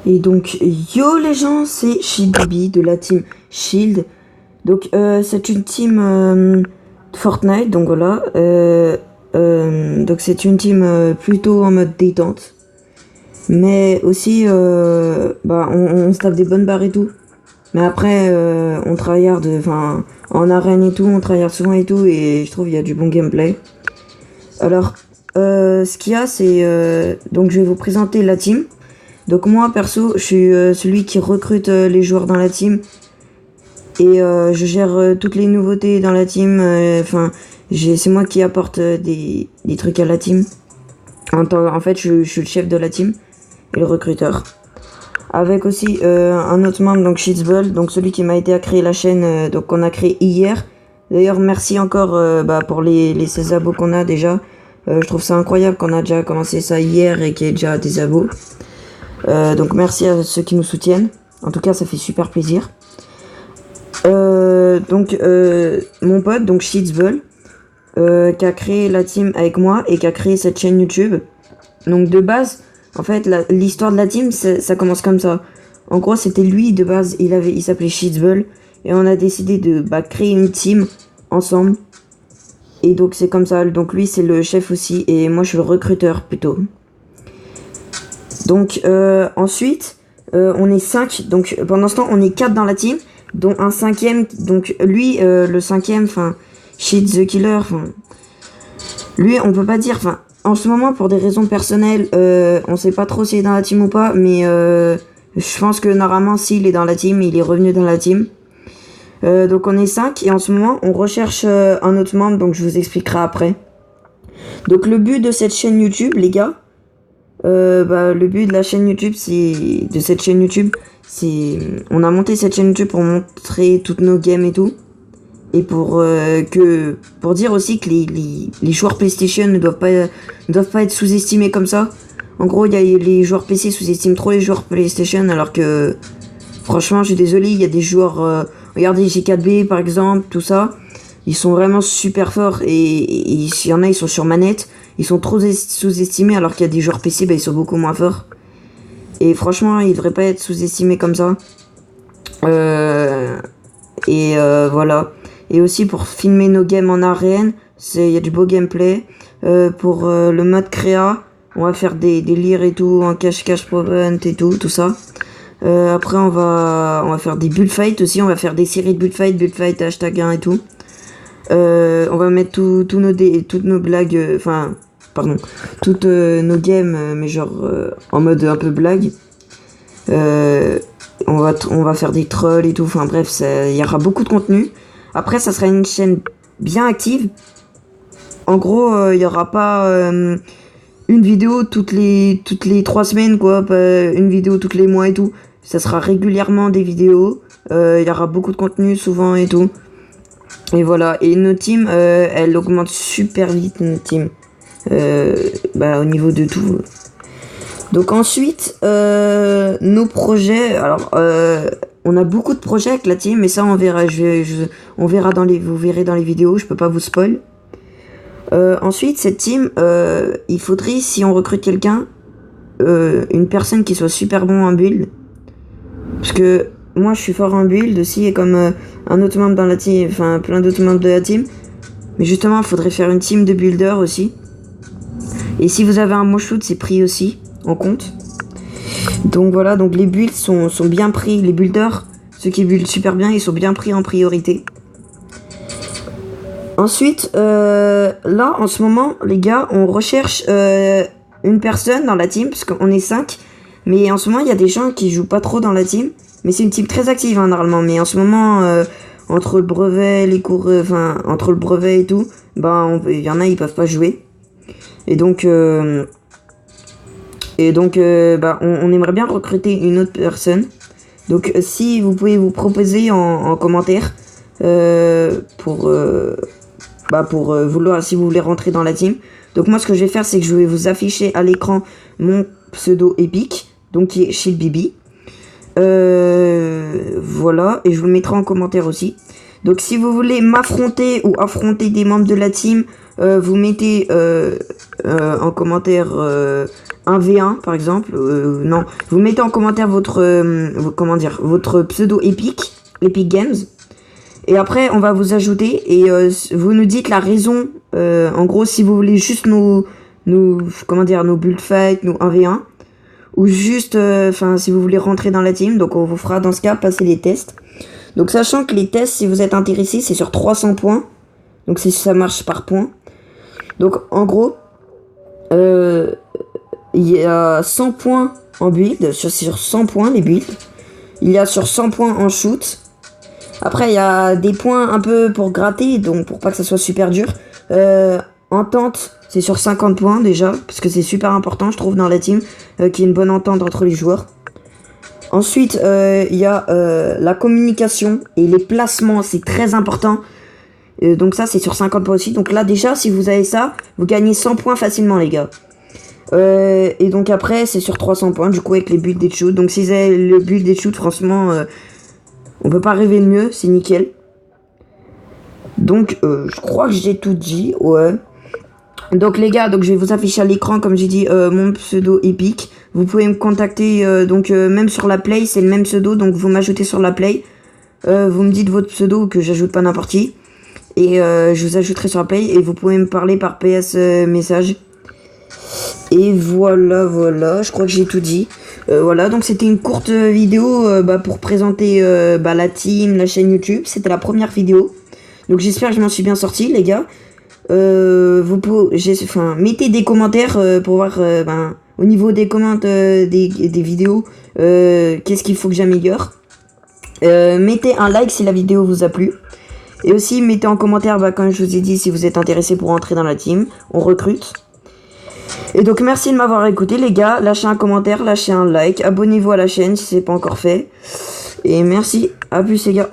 Et donc, yo les gens, c'est ShieldBaby de la team Shield. Donc, c'est une team Fortnite, donc voilà. Donc, c'est une team plutôt en mode détente. Mais aussi, on se tape des bonnes barres et tout. Mais après, on tryhard, enfin, en arène et tout, on tryhard souvent et tout. Et je trouve qu'il y a du bon gameplay. Alors, ce qu'il y a, c'est... donc, je vais vous présenter la team. Donc moi perso, je suis celui qui recrute les joueurs dans la team et je gère toutes les nouveautés dans la team. Enfin, c'est moi qui apporte des trucs à la team. En fait, je suis le chef de la team et le recruteur. Avec aussi un autre membre, donc Shitsball, donc celui qui m'a aidé à créer la chaîne, donc qu'on a créé hier. D'ailleurs, merci encore pour les 16 abos qu'on a déjà. Je trouve ça incroyable qu'on a déjà commencé ça hier et qu'il y ait déjà des abos. Donc merci à ceux qui nous soutiennent. En tout cas, ça fait super plaisir. Donc mon pote, donc Shitsball, qui a créé la team avec moi et qui a créé cette chaîne YouTube. Donc de base, en fait, l'histoire de la team, ça commence comme ça. En gros, c'était lui de base, il s'appelait Shitsball et on a décidé de créer une team ensemble. Et donc c'est comme ça. Donc lui, c'est le chef aussi et moi, je suis le recruteur plutôt. Donc ensuite, on est 5, donc pendant ce temps, on est 4 dans la team, dont un 5ème, donc lui, le 5ème, enfin, Shit the Killer, enfin, lui, on peut pas dire, enfin, en ce moment, pour des raisons personnelles, on sait pas trop s'il est dans la team ou pas, mais je pense que normalement, s'il est dans la team, il est revenu dans la team. Donc on est 5, et en ce moment, on recherche un autre membre, donc je vous expliquerai après. Donc le but de cette chaîne YouTube, les gars, le but de la chaîne YouTube, on a monté cette chaîne YouTube pour montrer toutes nos games et tout, et pour dire aussi que les joueurs PlayStation ne doivent pas être sous-estimés comme ça. En gros, les joueurs PC sous-estiment trop les joueurs PlayStation, alors que franchement, je suis désolé, il y a des joueurs, regardez G4B par exemple, tout ça, ils sont vraiment super forts et il y en a, ils sont sur manette. Ils sont trop sous-estimés alors qu'il y a des joueurs PC, ils sont beaucoup moins forts. Et franchement, ils devraient pas être sous-estimés comme ça. Voilà. Et aussi pour filmer nos games en arène, il y a du beau gameplay. Pour le mode créa, on va faire des délires et tout, en cache-cache prevent et tout ça. Après, on va faire des bullfights aussi, on va faire des séries de bullfight hashtag 1 et tout. On va mettre toutes nos blagues, toutes nos games, mais genre en mode un peu blague. On va faire des trolls et tout, enfin bref, il y aura beaucoup de contenu. Après, ça sera une chaîne bien active. En gros, il y aura pas une vidéo toutes les 3 semaines, quoi, pas une vidéo tous les mois et tout. Ça sera régulièrement des vidéos. Il y aura beaucoup de contenu souvent et tout. Et voilà, et notre team, elle augmente super vite, notre team, au niveau de tout. Donc ensuite, nos projets, alors, on a beaucoup de projets avec la team, mais ça on verra, vous verrez dans les vidéos, je peux pas vous spoil. Ensuite, cette team, il faudrait, si on recrute quelqu'un, une personne qui soit super bon en build, parce que moi je suis fort en build aussi, et comme un autre membre dans la team, enfin plein d'autres membres de la team. Mais justement, il faudrait faire une team de builders aussi. Et si vous avez un bon shoot, c'est pris aussi en compte. Donc voilà, donc les builds sont bien pris. Les builders, ceux qui buildent super bien, ils sont bien pris en priorité. Ensuite, là en ce moment, les gars, on recherche une personne dans la team, parce qu'on est 5. Mais en ce moment, il y a des gens qui jouent pas trop dans la team. Mais c'est une team très active, hein, normalement. Mais en ce moment, entre le brevet, les cours, entre le brevet et tout, il y en a, ils peuvent pas jouer. Et donc, on aimerait bien recruter une autre personne. Donc, si vous pouvez vous proposer en commentaire vouloir, si vous voulez rentrer dans la team. Donc, moi, ce que je vais faire, c'est que je vais vous afficher à l'écran mon pseudo épique, donc qui est ShieldBaby. Voilà, et je vous le mettrai en commentaire aussi. Donc si vous voulez m'affronter ou affronter des membres de la team, vous mettez en commentaire 1v1 par exemple. Non, vous mettez en commentaire comment dire, votre pseudo Epic Games. Et après, on va vous ajouter et vous nous dites la raison. En gros, si vous voulez juste nos build fight, nos 1v1. Ou juste, si vous voulez rentrer dans la team. Donc, on vous fera dans ce cas passer les tests. Donc, sachant que les tests, si vous êtes intéressé, c'est sur 300 points. Donc, ça marche par points. Donc, en gros, il y a 100 points en build. Sur 100 points, les builds. Il y a sur 100 points en shoot. Après, il y a des points un peu pour gratter. Donc, pour pas que ça soit super dur. Entente, c'est sur 50 points déjà. Parce que c'est super important, je trouve, dans la team. Qu'il y ait une bonne entente entre les joueurs. Ensuite, il y a la communication et les placements. C'est très important. Donc ça, c'est sur 50 points aussi. Donc là, déjà, si vous avez ça, vous gagnez 100 points facilement, les gars. Et donc après, c'est sur 300 points, du coup, avec les builds des shoots. Donc si vous avez le build des shoots, franchement, on peut pas rêver de mieux. C'est nickel. Donc, je crois que j'ai tout dit. Ouais. Donc les gars, donc je vais vous afficher à l'écran, comme j'ai dit, mon pseudo Epic. Vous pouvez me contacter, même sur la Play, c'est le même pseudo. Donc vous m'ajoutez sur la Play. Vous me dites votre pseudo, que j'ajoute pas n'importe qui. Et je vous ajouterai sur la Play. Et vous pouvez me parler par PS message. Et voilà, je crois que j'ai tout dit. Voilà, donc c'était une courte vidéo pour présenter la team, la chaîne YouTube. C'était la première vidéo. Donc j'espère que je m'en suis bien sorti, les gars. Mettez des commentaires pour voir au niveau des commentaires des vidéos qu'est-ce qu'il faut que j'améliore. Mettez un like si la vidéo vous a plu. Et aussi mettez en commentaire, comme je vous ai dit, si vous êtes intéressé pour entrer dans la team. On recrute. Et donc merci de m'avoir écouté, les gars. Lâchez un commentaire, lâchez un like. Abonnez-vous à la chaîne si c'est pas encore fait. Et merci, à plus les gars.